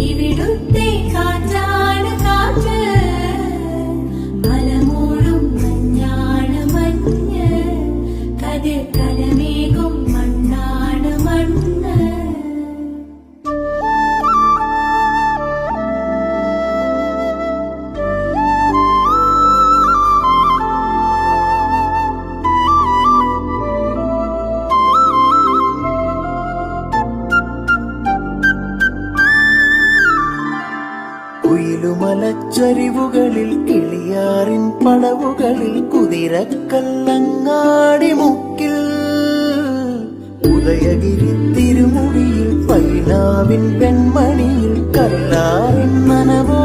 ഇവിടുത്തെ കാറ്റാണ് കാറ്റ്, മലമൂടും മഞ്ഞാണ് മഞ്ഞ്, കതിർ കലമേകും മണ്ണാണ് മണ്ണ്. കുയിലുമലച്ചരിവുകളിൽ കിളിയാറിൻ പടവുകളിൽ കുതിരക്കല്ലങ്ങാടി മുക്കിൽ ഉദയഗിരി തിരുമുടിയിൽ പൈനാവിൻ വെൺമണിയിൽ കല്ലാറിൻ നനവോ